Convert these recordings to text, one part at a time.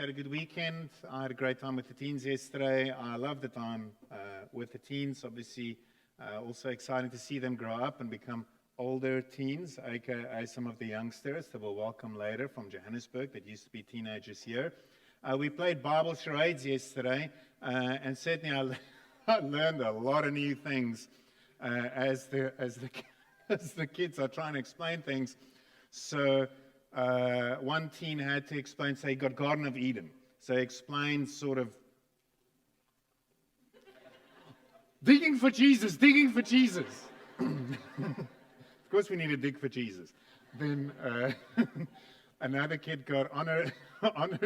had a good weekend. I had a great time with the teens yesterday. I love the time with the teens. Obviously, also exciting to see them grow up and become older teens, aka some of the youngsters that we'll welcome later from Johannesburg that used to be teenagers here. We played Bible charades yesterday, and certainly I learned a lot of new things as the kids are trying to explain things. So one teen had to explain, say, he got Garden of Eden. So he explained sort of, digging for Jesus, digging for Jesus. Of course we need to dig for Jesus. Then another kid got honor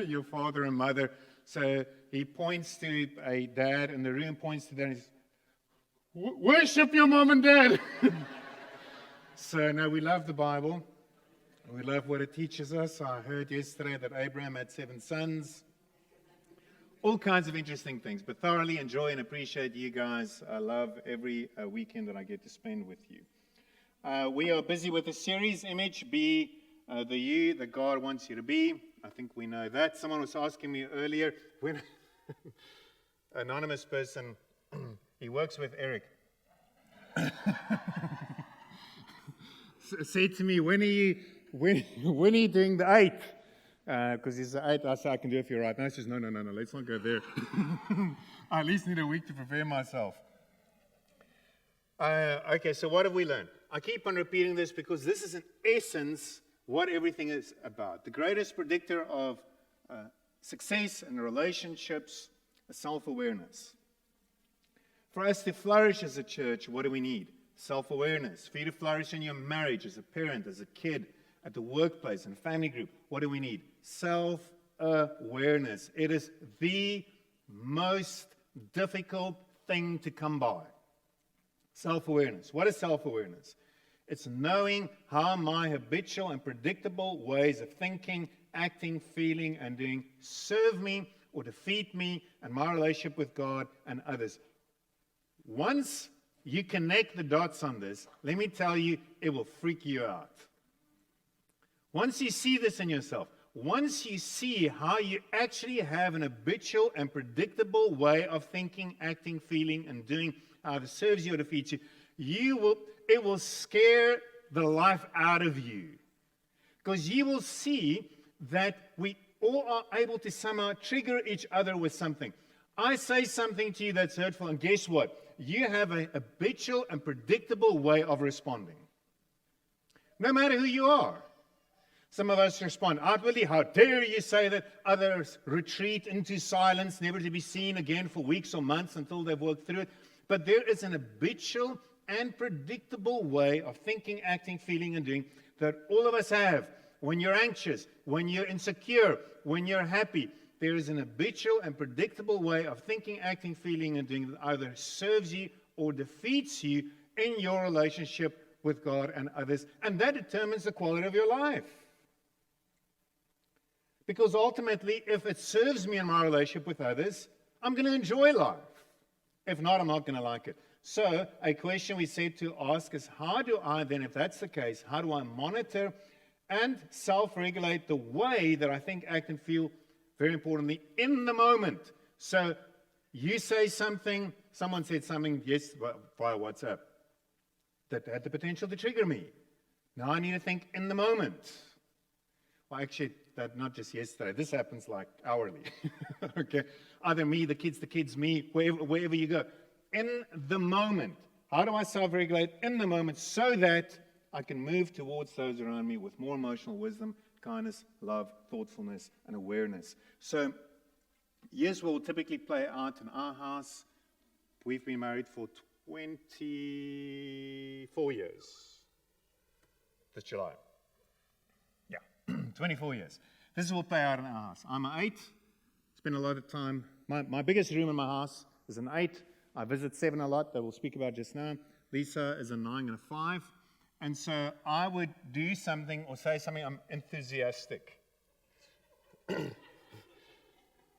your father and mother. So he points to a dad in the room, points to dad, and he says, worship your mom and dad. So no, we love the Bible. We love what it teaches us. I heard yesterday that Abraham had 7 sons. All kinds of interesting things, but thoroughly enjoy and appreciate you guys. I love every weekend that I get to spend with you. We are busy with the series, Image, Be the You that God wants you to be. I think we know that. Someone was asking me earlier, when anonymous person, he works with Eric, said to me, when are you doing the 8? Because he's the 8. I said, I can do it if you're right. No, he says, no, let's not go there. I at least need a week to prepare myself. Okay, so what have we learned? I keep on repeating this because this is in essence what everything is about. The greatest predictor of success in relationships is self-awareness. For us to flourish as a church, what do we need? Self-awareness. For you to flourish in your marriage, as a parent, as a kid, at the workplace, and family group, what do we need? Self-awareness. It is the most difficult thing to come by. Self-awareness. What is self-awareness? It's knowing how my habitual and predictable ways of thinking, acting, feeling, and doing serve me or defeat me and my relationship with God and others. Once you connect the dots on this, let me tell you, it will freak you out. Once you see this in yourself, once you see how you actually have an habitual and predictable way of thinking, acting, feeling, and doing, either serves you or defeats you, it will scare the life out of you. Because you will see that we all are able to somehow trigger each other with something. I say something to you that's hurtful, and guess what? You have a habitual and predictable way of responding. No matter who you are. Some of us respond outwardly, how dare you say that? Others retreat into silence, never to be seen again for weeks or months until they've worked through it. But there is an habitual and predictable way of thinking, acting, feeling, and doing that all of us have. When you're anxious, when you're insecure, when you're happy, there is an habitual and predictable way of thinking, acting, feeling, and doing that either serves you or defeats you in your relationship with God and others. And that determines the quality of your life. Because ultimately, if it serves me in my relationship with others, I'm going to enjoy life. If not, I'm not going to like it. So, a question we said to ask is, how do I then, if that's the case, how do I monitor and self-regulate the way that I think, act, and feel, very importantly, in the moment? So, you say something, someone said something, yes, via WhatsApp, that had the potential to trigger me. Now I need to think in the moment. Well, actually, that not just yesterday. This happens like hourly. Okay, either me, the kids, me, wherever you go. In the moment, how do I self-regulate in the moment so that I can move towards those around me with more emotional wisdom, kindness, love, thoughtfulness, and awareness? So, here's what will typically play out in our house. We've been married for 24 years. This July. 24 years. This is what will play out in our house. I'm an 8. Spend a lot of time. My biggest room in my house is an 8. I visit 7 a lot, that we'll speak about just now. Lisa is a 9 and a 5. And so I would do something or say something, I'm enthusiastic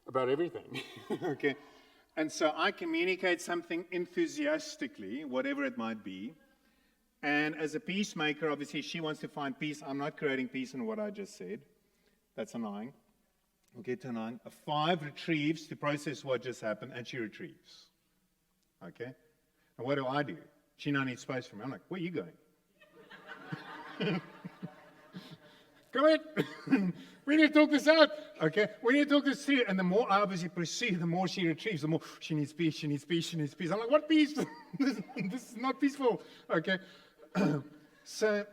about everything. Okay. And so I communicate something enthusiastically, whatever it might be. And as a peacemaker, obviously, she wants to find peace. I'm not creating peace in what I just said. That's annoying. We'll get to 9. A 5 retrieves to process what just happened, and she retrieves. Okay? And what do? She now needs space from me. I'm like, where are you going? Come in. We need to talk this out. Okay? We need to talk this through. And the more I obviously pursue, the more she retrieves, the more she needs peace, she needs peace, she needs peace. I'm like, what peace? This is not peaceful. Okay? So,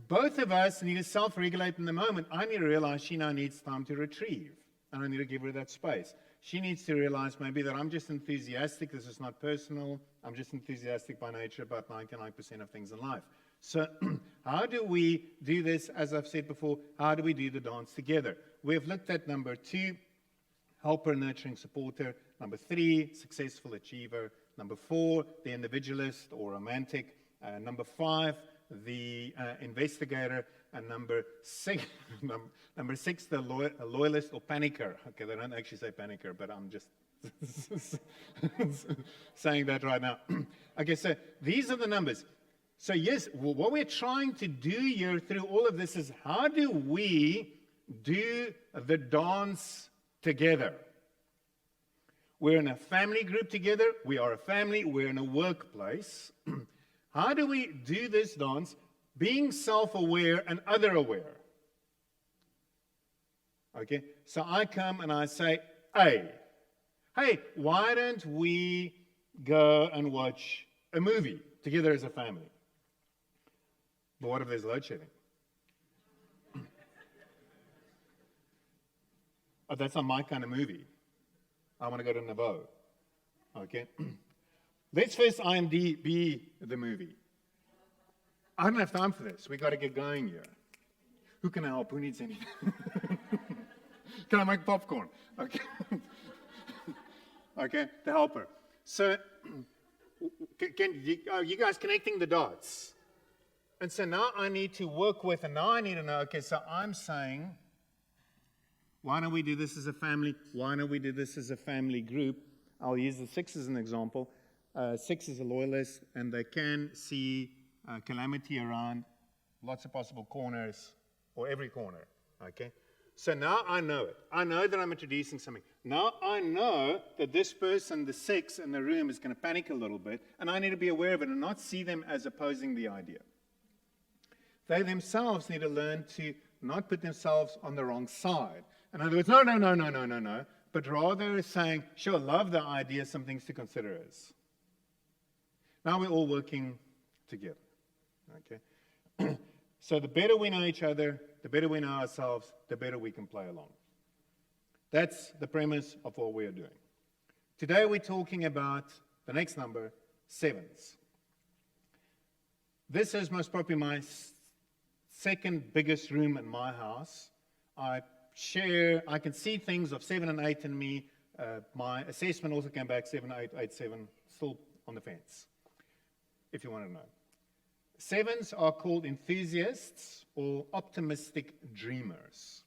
both of us need to self-regulate in the moment. I need to realize she now needs time to retrieve. And I need to give her that space. She needs to realize maybe that I'm just enthusiastic. This is not personal. I'm just enthusiastic by nature about 99% of things in life. So how do we do this? As I've said before, how do we do the dance together? We've looked at number 2, helper, nurturing, supporter. Number 3, successful achiever. Number 4, the individualist or romantic. Number 5, the investigator. And number 6, the loyalist or panicker. Okay, they don't actually say panicker, but I'm just saying that right now. Okay, so these are the numbers. So yes, what we're trying to do here through all of this is how do we do the dance together? We're in a family group together. We are a family. We're in a workplace. How do we do this dance being self-aware and other-aware? Okay, so I come and I say, hey, why don't we go and watch a movie together as a family? But what if there's load shedding? Oh, that's not my kind of movie. I want to go to Naveau. Okay? Let's first IMDb the movie. I don't have time for this. We got to get going here. Who can I help? Who needs anything? Can I make popcorn? Okay. Okay, the helper. So, are you guys connecting the dots? And so now I need to work with, and now I need to know, okay, so I'm saying, why don't we do this as a family? Why don't we do this as a family group? I'll use the 6 as an example. 6 is a loyalist, and they can see calamity around lots of possible corners, or every corner, okay? So now I know it. I know that I'm introducing something. Now I know that this person, the 6 in the room, is going to panic a little bit, and I need to be aware of it and not see them as opposing the idea. They themselves need to learn to not put themselves on the wrong side. In other words, no, but rather saying, sure, love the idea, some things to consider is. Now we're all working together. Okay? So the better we know each other, the better we know ourselves, the better we can play along. That's the premise of what we are doing. Today we're talking about the next number, 7s. This is most probably my second biggest room in my house. I can see things of 7 and 8 in me. My assessment also came back 7, 8, 8, 7, still on the fence, if you want to know. 7s are called enthusiasts or optimistic dreamers.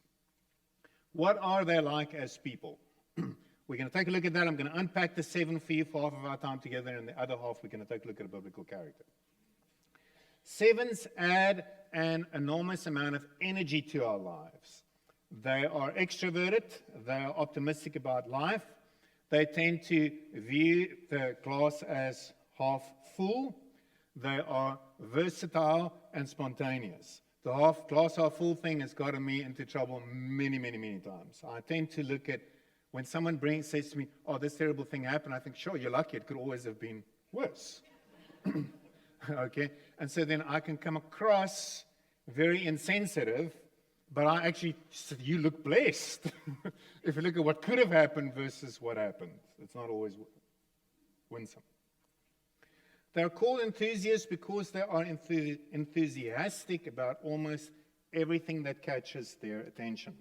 What are they like as people? We're going to take a look at that. I'm going to unpack the 7 for you for half of our time together, and the other half we're going to take a look at a biblical character. 7s add an enormous amount of energy to our lives. They are extroverted. They are optimistic about life. They tend to view the glass as half full. They are versatile and spontaneous. The glass half full thing has gotten me into trouble many, many, many times. I tend to look at when someone says to me, oh, this terrible thing happened, I think, sure, you're lucky. It could always have been worse. Okay? And so then I can come across very insensitive, but I actually, you look blessed. If you look at what could have happened versus what happened, it's not always winsome. They're called enthusiasts because they are enthusiastic about almost everything that catches their attention.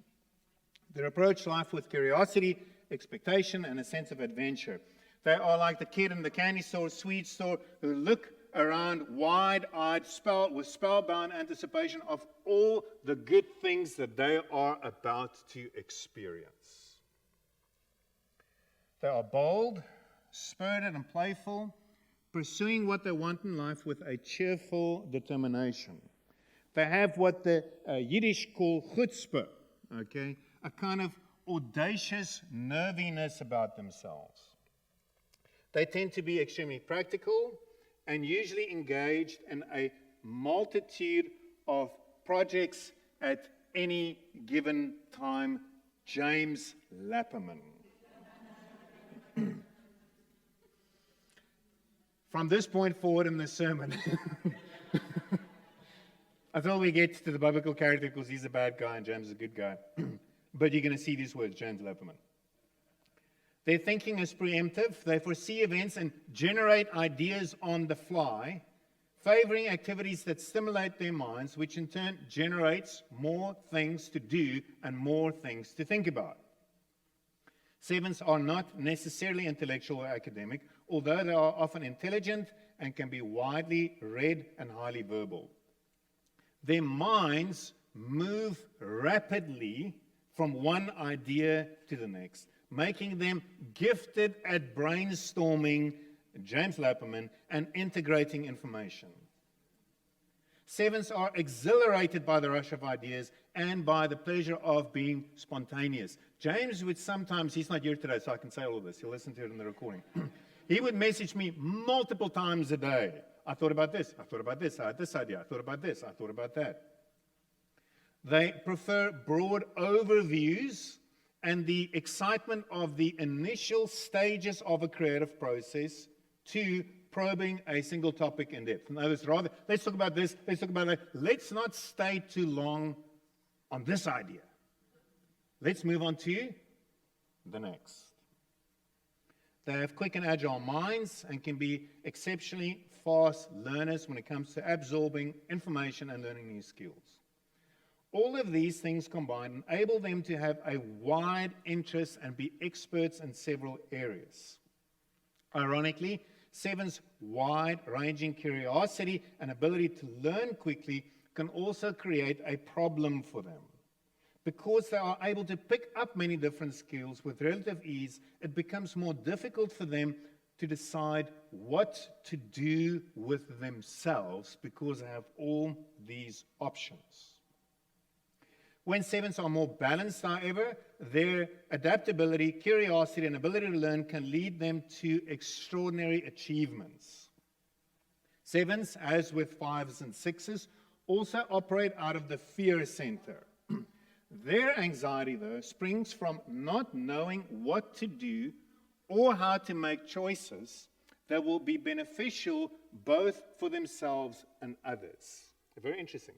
They approach life with curiosity, expectation, and a sense of adventure. They are like the kid in the candy store, sweet store, who look around wide-eyed, with spellbound anticipation of all the good things that they are about to experience. They are bold, spirited, and playful, pursuing what they want in life with a cheerful determination. They have what the Yiddish call chutzpah, okay? a kind of audacious nerviness about themselves. They tend to be extremely practical and usually engaged in a multitude of projects at any given time. James Lapperman. From this point forward in the sermon, until we get to the biblical character, because he's a bad guy and James is a good guy, but you're going to see these words, James Lapperman. Their thinking is preemptive. They foresee events and generate ideas on the fly, favoring activities that stimulate their minds, which in turn generates more things to do and more things to think about. Sevens are not necessarily intellectual or academic, although they are often intelligent and can be widely read and highly verbal. Their minds move rapidly from one idea to the next, making them gifted at brainstorming, James Lapperman, and integrating information. Sevens are exhilarated by the rush of ideas and by the pleasure of being spontaneous. James would sometimes, he's not here today, so I can say all of this. He'll listen to it in the recording. He would message me multiple times a day. I thought about this, I thought about this, I had this idea, I thought about this, I thought about that. They prefer broad overviews and the excitement of the initial stages of a creative process to probing a single topic in depth. In other words, rather, let's talk about this, let's talk about that. Let's not stay too long on this idea. Let's move on to the next. They have quick and agile minds and can be exceptionally fast learners when it comes to absorbing information and learning new skills. All of these things combined enable them to have a wide interest and be experts in several areas. Ironically, sevens' wide-ranging curiosity and ability to learn quickly can also create a problem for them. Because they are able to pick up many different skills with relative ease, it becomes more difficult for them to decide what to do with themselves because they have all these options. When sevens are more balanced, however, their adaptability, curiosity, and ability to learn can lead them to extraordinary achievements. Sevens, as with fives and sixes, also operate out of the fear center. Their anxiety, though, springs from not knowing what to do or how to make choices that will be beneficial both for themselves and others. Very interesting.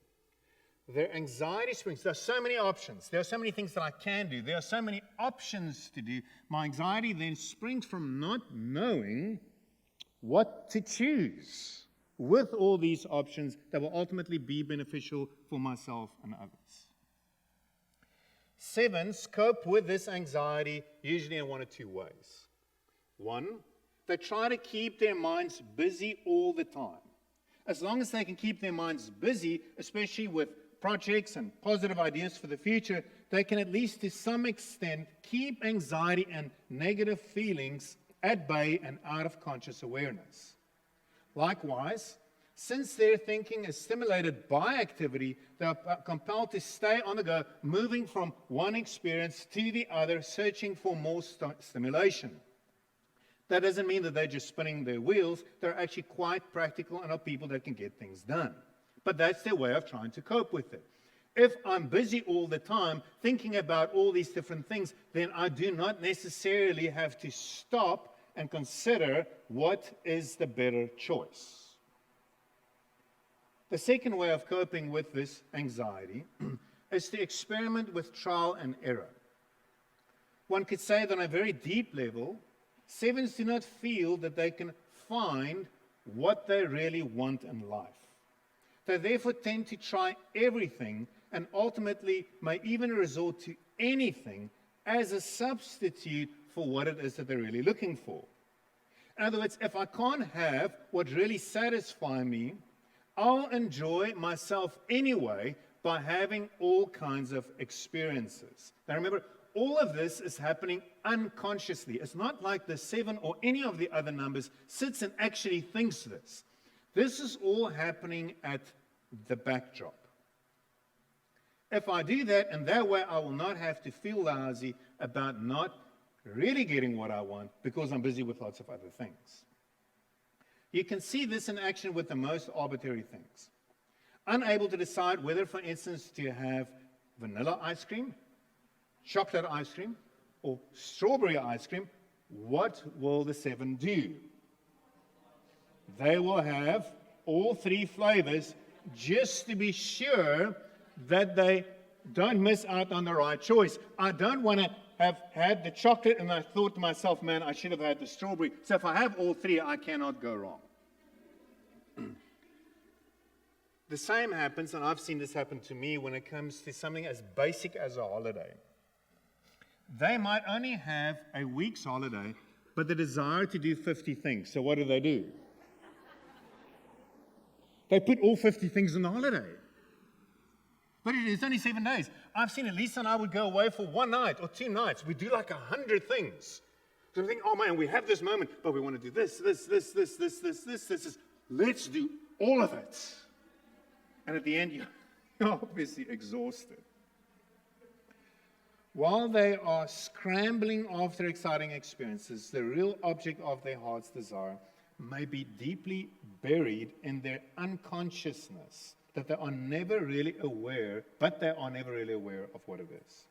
Their anxiety springs. There are so many options. There are so many things that I can do. There are so many options to do. My anxiety then springs from not knowing what to choose with all these options that will ultimately be beneficial for myself and others. Sevens cope with this anxiety usually in one of two ways. One, they try to keep their minds busy all the time. As long as they can keep their minds busy, especially with projects and positive ideas for the future, they can at least to some extent keep anxiety and negative feelings at bay and out of conscious awareness. Likewise, since their thinking is stimulated by activity, they are compelled to stay on the go, moving from one experience to the other, searching for more stimulation. That doesn't mean that they're just spinning their wheels. They're actually quite practical and are people that can get things done. But that's their way of trying to cope with it. If I'm busy all the time thinking about all these different things, then I do not necessarily have to stop and consider what is the better choice. The second way of coping with this anxiety is to experiment with trial and error. One could say that on a very deep level, sevens do not feel that they can find what they really want in life. They therefore tend to try everything and ultimately may even resort to anything as a substitute for what it is that they're really looking for. In other words, if I can't have what really satisfies me, I'll enjoy myself anyway by having all kinds of experiences. Now remember, all of this is happening unconsciously. It's not like the 7 or any of the other numbers sits and actually thinks this. This is all happening at the backdrop. If I do that, and that way I will not have to feel lousy about not really getting what I want because I'm busy with lots of other things. You can see this in action with the most arbitrary things. Unable to decide whether, for instance, to have vanilla ice cream, chocolate ice cream, or strawberry ice cream, what will the 7 do? They will have all 3 flavors just to be sure that they don't miss out on the right choice. I don't want to have had the chocolate and I thought to myself, man, I should have had the strawberry. So if I have all 3, I cannot go wrong. The same happens, and I've seen this happen to me when it comes to something as basic as a holiday. They might only have a week's holiday, but the desire to do 50 things. So what do? They put all 50 things on the holiday. But it's only 7 days. I've seen it. Lisa and I would go away for 1 night or 2 nights. We do like 100 things. So we think, oh man, we have this moment, but we want to do this. Let's do all of it. And at the end, you're obviously exhausted. While they are scrambling after exciting experiences, the real object of their heart's desire may be deeply buried in their unconsciousness, that they are never really aware, of what it is.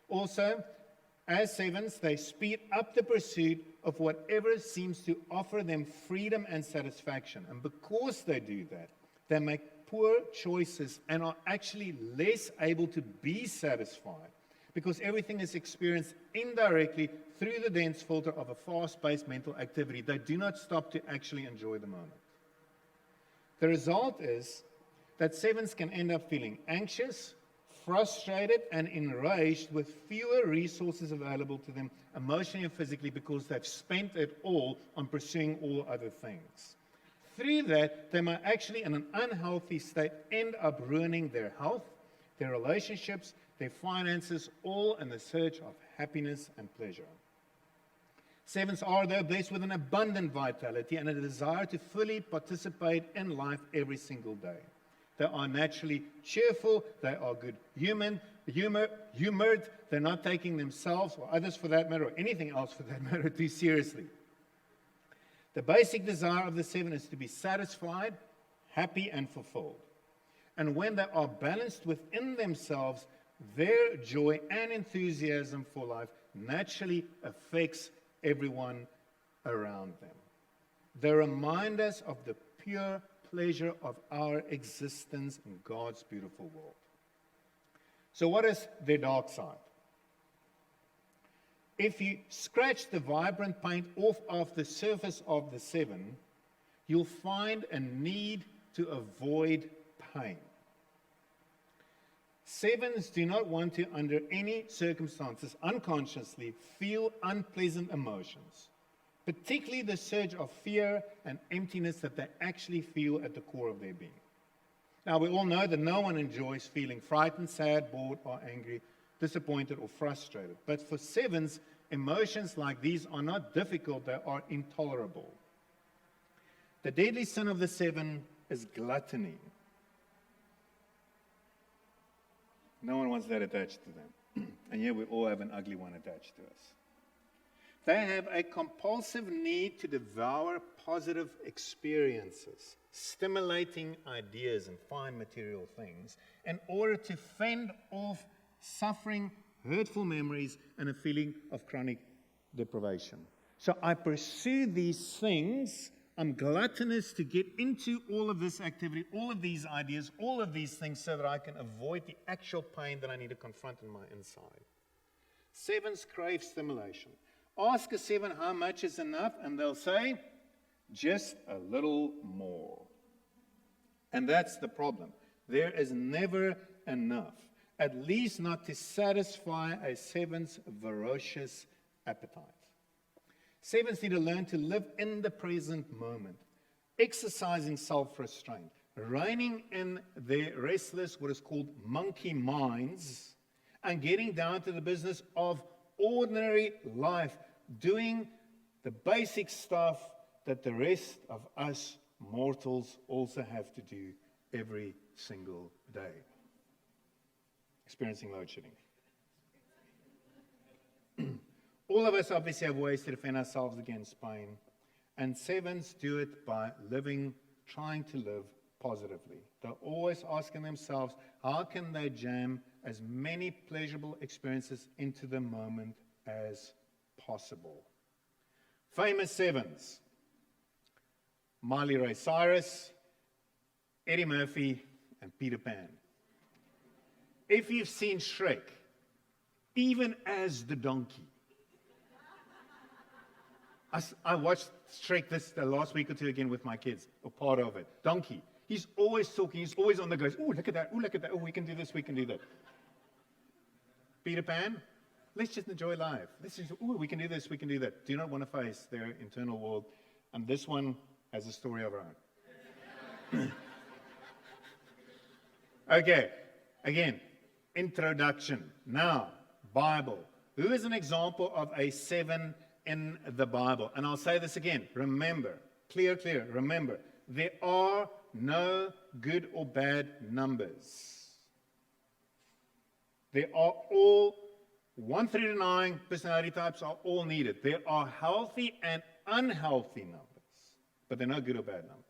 Also, as 7s, they speed up the pursuit of whatever seems to offer them freedom and satisfaction. And because they do that, they make poor choices and are actually less able to be satisfied because everything is experienced indirectly through the dense filter of a fast-paced mental activity. They do not stop to actually enjoy the moment. The result is that 7s can end up feeling anxious, frustrated, and enraged with fewer resources available to them emotionally and physically because they've spent it all on pursuing all other things. Through that, they might actually, in an unhealthy state, end up ruining their health, their relationships, their finances, all in the search of happiness and pleasure. 7s are, though, blessed with an abundant vitality and a desire to fully participate in life every single day. They are naturally cheerful, they are good-humored, they're not taking themselves or others for that matter, or anything else for that matter, too seriously. The basic desire of the 7 is to be satisfied, happy, and fulfilled. And when they are balanced within themselves, their joy and enthusiasm for life naturally affects everyone around them. They remind us of the pure pleasure of our existence in God's beautiful world. So what is their dark side? If you scratch the vibrant paint off of the surface of the 7, you'll find a need to avoid pain. 7s do not want to, under any circumstances, unconsciously feel unpleasant emotions, particularly the surge of fear and emptiness that they actually feel at the core of their being. Now, we all know that no one enjoys feeling frightened, sad, bored, or angry, disappointed, or frustrated. But for 7s, emotions like these are not difficult, they are intolerable. The deadly sin of the 7 is gluttony. No one wants that attached to them. And yet we all have an ugly one attached to us. They have a compulsive need to devour positive experiences, stimulating ideas and fine material things, in order to fend off suffering, hurtful memories, and a feeling of chronic deprivation. So I pursue these things. I'm gluttonous to get into all of this activity, all of these ideas, all of these things so that I can avoid the actual pain that I need to confront in my inside. 7s crave stimulation. Ask a 7 how much is enough, and they'll say, just a little more. And that's the problem. There is never enough, at least not to satisfy a 7's voracious appetite. 7s need to learn to live in the present moment, exercising self-restraint, reining in their restless, what is called monkey minds, and getting down to the business of ordinary life, doing the basic stuff that the rest of us mortals also have to do every single day. experiencing load shedding. All of us obviously have ways to defend ourselves against pain, and sevens do it by trying to live positively. They're always asking themselves, how can they jam as many pleasurable experiences into the moment as possible? Famous sevens: Miley Ray Cyrus, Eddie Murphy, and Peter Pan. If you've seen Shrek, even as the donkey. I watched Shrek the last week or two again with my kids, or part of it. Donkey. He's always talking. He's always on the go. Oh, look at that. Oh, look at that. Oh, we can do this. We can do that. Peter Pan. Let's just enjoy life. We can do this. We can do that. Do not want to face their internal world. And this one has a story of her own. Okay. Again, introduction. Now, Bible. Who is an example of a seven in the Bible? And I'll say this again. Remember, clear, remember, there are no good or bad numbers. They are all 1 through to 9 personality types are all needed. There are healthy and unhealthy numbers, but they're no good or bad numbers.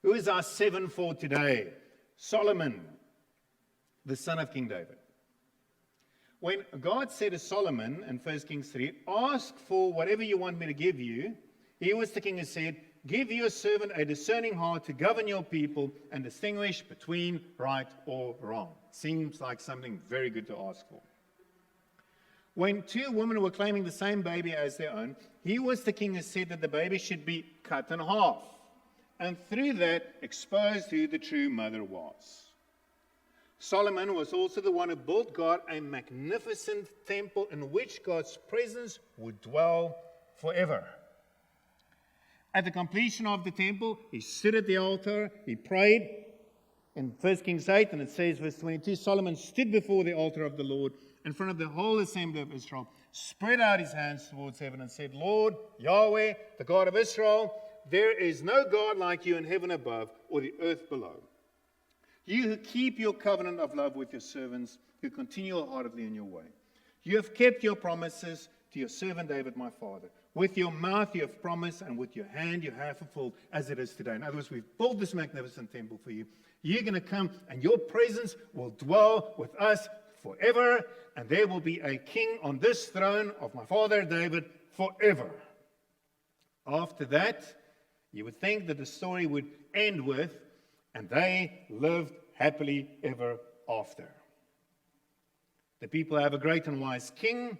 Who is our 7 for today? Solomon, the son of King David. When God said to Solomon in 1 Kings 3, ask for whatever you want me to give you, he was the king who said, give your servant a discerning heart to govern your people and distinguish between right or wrong. Seems like something very good to ask for. When 2 women were claiming the same baby as their own, he was the king who said that the baby should be cut in half, and through that exposed who the true mother was. Solomon was also the one who built God a magnificent temple in which God's presence would dwell forever. At the completion of the temple, he stood at the altar, he prayed. In 1 Kings 8, and it says, verse 22, Solomon stood before the altar of the Lord in front of the whole assembly of Israel, spread out his hands towards heaven and said, Lord, Yahweh, the God of Israel, there is no God like you in heaven above or the earth below. You who keep your covenant of love with your servants, who continue wholeheartedly in your way. You have kept your promises to your servant David, my father. With your mouth you have promised, and with your hand you have fulfilled, as it is today. In other words, we've built this magnificent temple for you. You're going to come, and your presence will dwell with us forever, and there will be a king on this throne of my father David forever. After that, you would think that the story would end with, and they lived happily ever after. The people have a great and wise king.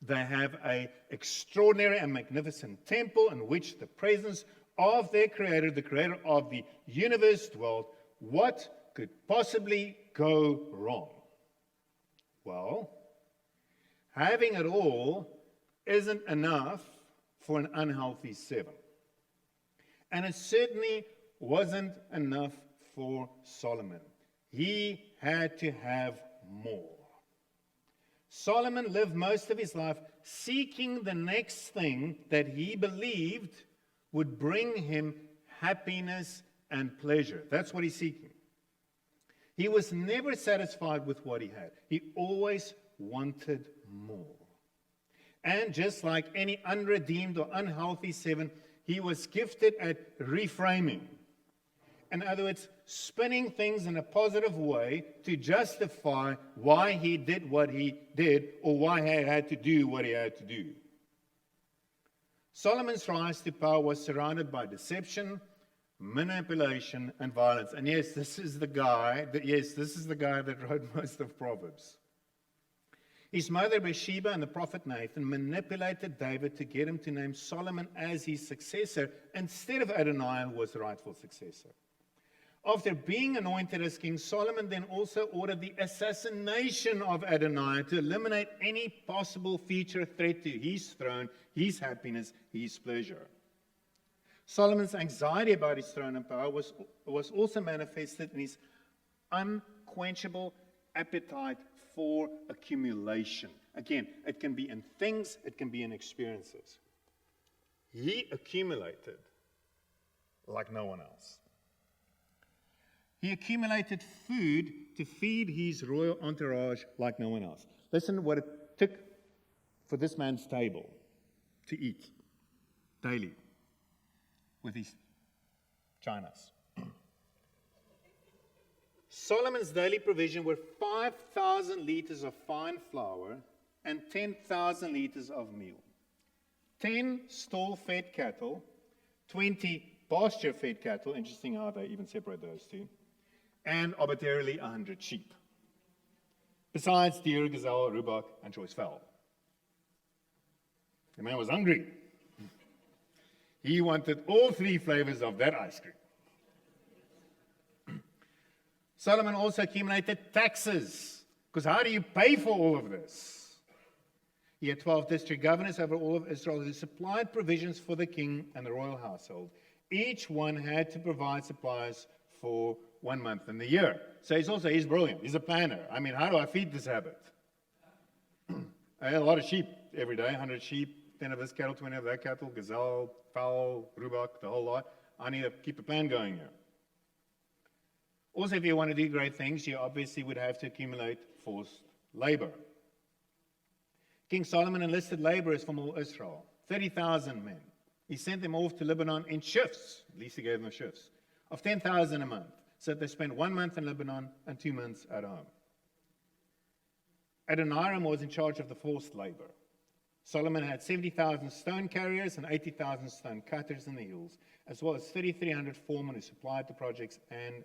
They have an extraordinary and magnificent temple in which the presence of their Creator, the Creator of the universe, dwelt. What could possibly go wrong? Well, having it all isn't enough for an unhealthy 7. And it certainly wasn't enough for Solomon. He had to have more. Solomon lived most of his life seeking the next thing that he believed would bring him happiness and pleasure. That's what he's seeking. He was never satisfied with what he had. He always wanted more. And just like any unredeemed or unhealthy 7, he was gifted at reframing. In other words, spinning things in a positive way to justify why he did what he did or why he had to do what he had to do. Solomon's rise to power was surrounded by deception, manipulation, and violence. And yes, this is the guy that wrote most of Proverbs. His mother Bathsheba and the prophet Nathan manipulated David to get him to name Solomon as his successor instead of Adonijah, who was the rightful successor. After being anointed as king, Solomon then also ordered the assassination of Adonijah to eliminate any possible future threat to his throne, his happiness, his pleasure. Solomon's anxiety about his throne and power was also manifested in his unquenchable appetite for accumulation. Again, it can be in things, it can be in experiences. He accumulated like no one else. He accumulated food to feed his royal entourage like no one else. Listen to what it took for this man's table to eat daily with his chinas. Solomon's daily provision were 5,000 liters of fine flour and 10,000 liters of meal. 10 stall-fed cattle, 20 pasture-fed cattle, interesting how they even separate those two, and arbitrarily 100 sheep. Besides deer, gazelle, roebuck, and choice fowl. The man was hungry. He wanted all three flavors of that ice cream. Solomon also accumulated taxes, because how do you pay for all of this? He had 12 district governors over all of Israel who supplied provisions for the king and the royal household. Each one had to provide supplies for 1 month in the year. So he's brilliant. He's a planner. I mean, how do I feed this habit? I had a lot of sheep every day, 100 sheep, 10 of this cattle, 20 of that cattle, gazelle, fowl, roebuck, the whole lot. I need to keep a plan going here. Also, if you want to do great things, you obviously would have to accumulate forced labor. King Solomon enlisted laborers from all Israel, 30,000 men. He sent them off to Lebanon in shifts, at least he gave them shifts, of 10,000 a month, so that they spent 1 month in Lebanon and 2 months at home. Adoniram was in charge of the forced labor. Solomon had 70,000 stone carriers and 80,000 stone cutters in the hills, as well as 3,300 foremen who supplied the projects and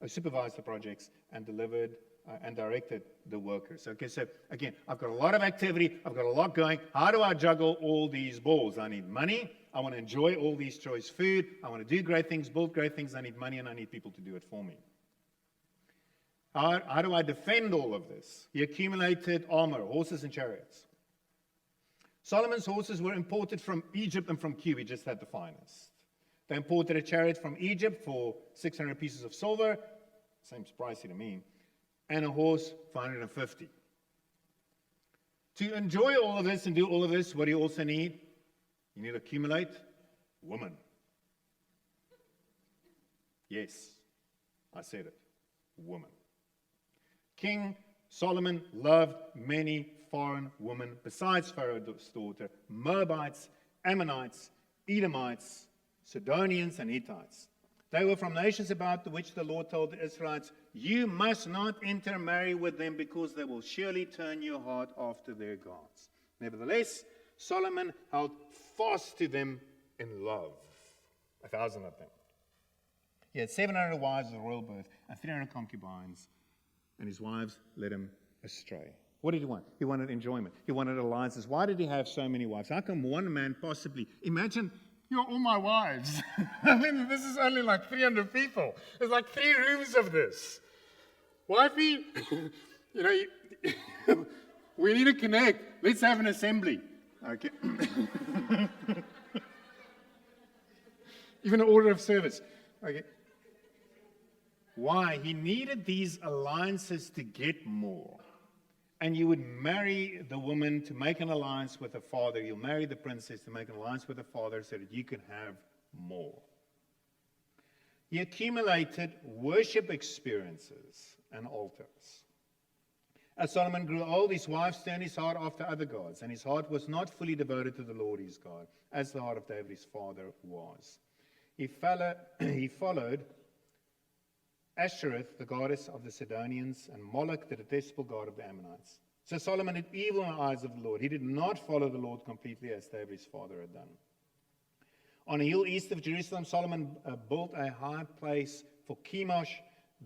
supervised the projects and delivered and directed the workers. Okay, so again, I've got a lot of activity, I've got a lot going. How do I juggle all these balls? I need money, I want to enjoy all these choice food, I want to do great things, build great things, I need money and I need people to do it for me. How do I defend all of this? He accumulated armor, horses and chariots. Solomon's horses were imported from Egypt and from Cuba. He just had the finest. They imported a chariot from Egypt for 600 pieces of silver, seems pricey to me, and a horse for 150. To enjoy all of this and do all of this, what do you also need? You need to accumulate women. Yes, I said it, women. King Solomon loved many foreign women besides Pharaoh's daughter, Moabites, Ammonites, Edomites, Sidonians, and Hittites. They were from nations about which the Lord told the Israelites, you must not intermarry with them because they will surely turn your heart after their gods. Nevertheless, Solomon held fast to them in love, 1,000 of them. He had 700 wives of royal birth and 300 concubines, and his wives led him astray. What did he want? He wanted enjoyment. He wanted alliances. Why did he have so many wives? How come one man possibly, imagine, you're all my wives. I mean, this is only like 300 people. There's like 3 rooms of this. Wifey, we need to connect. Let's have an assembly. Okay. Even an order of service. Okay. Why? He needed these alliances to get more. And you would marry the woman to make an alliance with her father. You'll marry the princess to make an alliance with her father so that you can have more. He accumulated worship experiences and altars. As Solomon grew old, his wives turned his heart after other gods, and his heart was not fully devoted to the Lord his God, as the heart of David his father was. He followed Ashereth, the goddess of the Sidonians, and Moloch, the detestable god of the Ammonites. So Solomon did evil in the eyes of the Lord. He did not follow the Lord completely as David his father had done. On a hill east of Jerusalem, Solomon built a high place for Chemosh,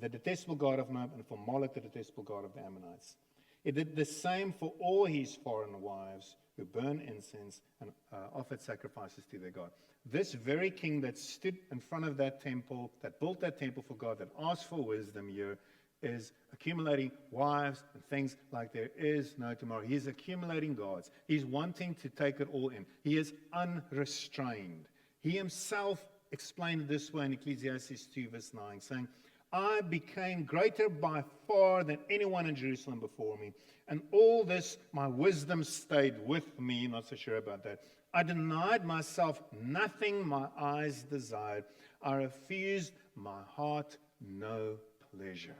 the detestable god of Moab, and for Moloch, the detestable god of the Ammonites. He did the same for all his foreign wives who burned incense and offered sacrifices to their God. This very king that stood in front of that temple, that built that temple for God, that asked for wisdom here, is accumulating wives and things like there is no tomorrow. He is accumulating gods. He's wanting to take it all in. He is unrestrained. He himself explained it this way in Ecclesiastes 2 verse 9, saying, I became greater by far than anyone in Jerusalem before me. And all this, my wisdom stayed with me. Not so sure about that. I denied myself nothing my eyes desired. I refused my heart no pleasure.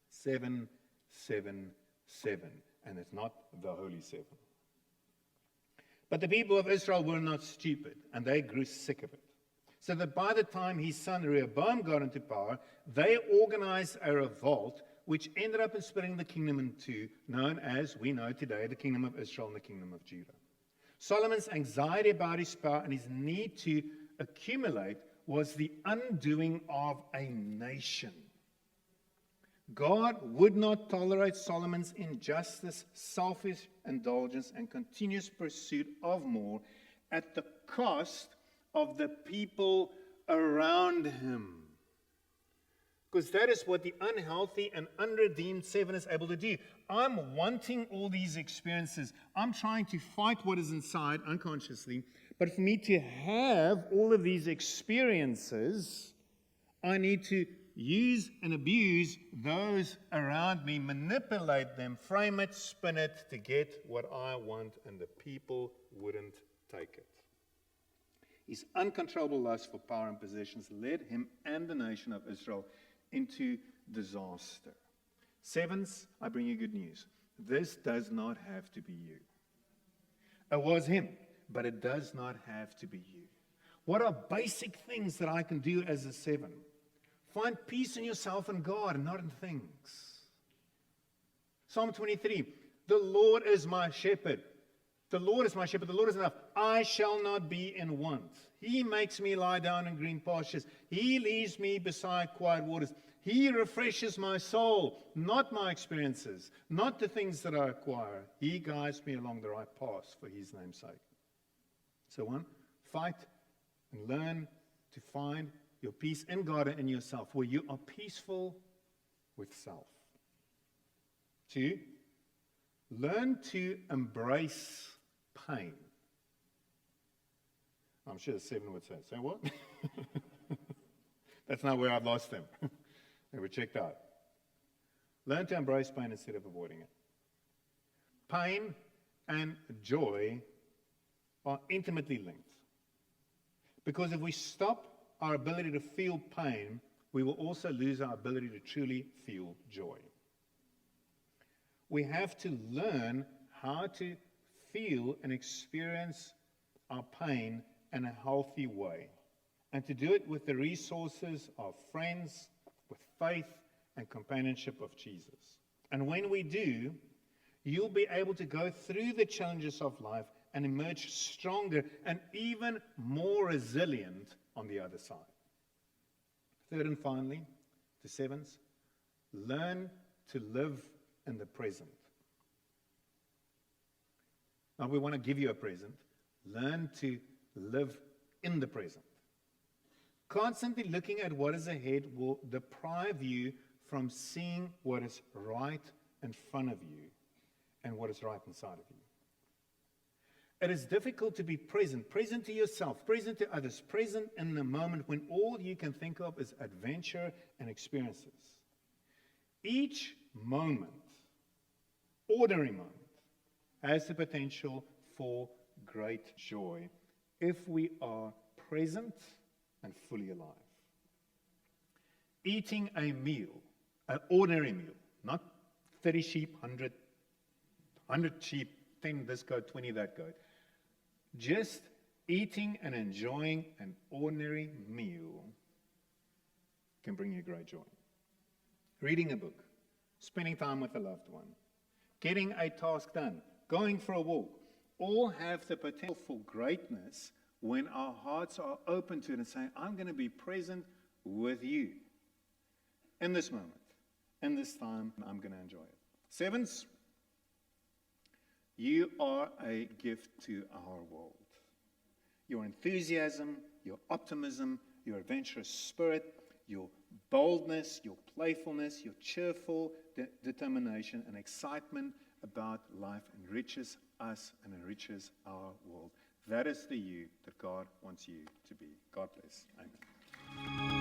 777. And it's not the Holy Seven. But the people of Israel were not stupid, and they grew sick of it. So that by the time his son Rehoboam got into power, they organized a revolt which ended up in splitting the kingdom in two, known as, we know today, the kingdom of Israel and the kingdom of Judah. Solomon's anxiety about his power and his need to accumulate was the undoing of a nation. God would not tolerate Solomon's injustice, selfish indulgence, and continuous pursuit of more at the cost of the people around him. Because that is what the unhealthy and unredeemed seven is able to do. I'm wanting all these experiences. I'm trying to fight what is inside unconsciously. But for me to have all of these experiences, I need to use and abuse those around me, manipulate them, frame it, spin it to get what I want, and the people wouldn't take it. His uncontrollable lust for power and possessions led him and the nation of Israel into disaster. Sevens, I bring you good news. This does not have to be you. It was him, but it does not have to be you. What are basic things that I can do as a seven? Find peace in yourself and God and not in things. Psalm 23, the Lord is my shepherd. The Lord is my shepherd. The Lord is enough. I shall not be in want. He makes me lie down in green pastures. He leads me beside quiet waters. He refreshes my soul, not my experiences, not the things that I acquire. He guides me along the right path for his name's sake. So one, fight and learn to find your peace in God and in yourself, where you are peaceful with self. Two, learn to embrace pain. I'm sure the seven would say what? That's not where I've lost them. They were checked out. Learn to embrace pain instead of avoiding it. Pain and joy are intimately linked. Because if we stop our ability to feel pain, we will also lose our ability to truly feel joy. We have to learn how to feel and experience our pain in a healthy way, and to do it with the resources of friends, with faith and companionship of Jesus. And when we do, you'll be able to go through the challenges of life and emerge stronger and even more resilient on the other side. Third and finally, to sevens, learn to live in the present. Now we want to give you a present. Learn to live in the present. Constantly looking at what is ahead will deprive you from seeing what is right in front of you and what is right inside of you. It is difficult to be present to yourself, present to others, present in the moment when all you can think of is adventure and experiences. Each moment, ordinary moment, has the potential for great joy if we are present and fully alive. Eating a meal, an ordinary meal, not 30 sheep, 100 sheep, 10 this goat, 20 that goat. Just eating and enjoying an ordinary meal can bring you great joy. Reading a book, spending time with a loved one, getting a task done, going for a walk, all have the potential for greatness when our hearts are open to it and saying, I'm going to be present with you in this moment, in this time, I'm going to enjoy it. Sevens, you are a gift to our world. Your enthusiasm, your optimism, your adventurous spirit, your boldness, your playfulness, your cheerful determination and excitement about life enriches us and enriches our world. That is the you that God wants you to be. God bless. Amen.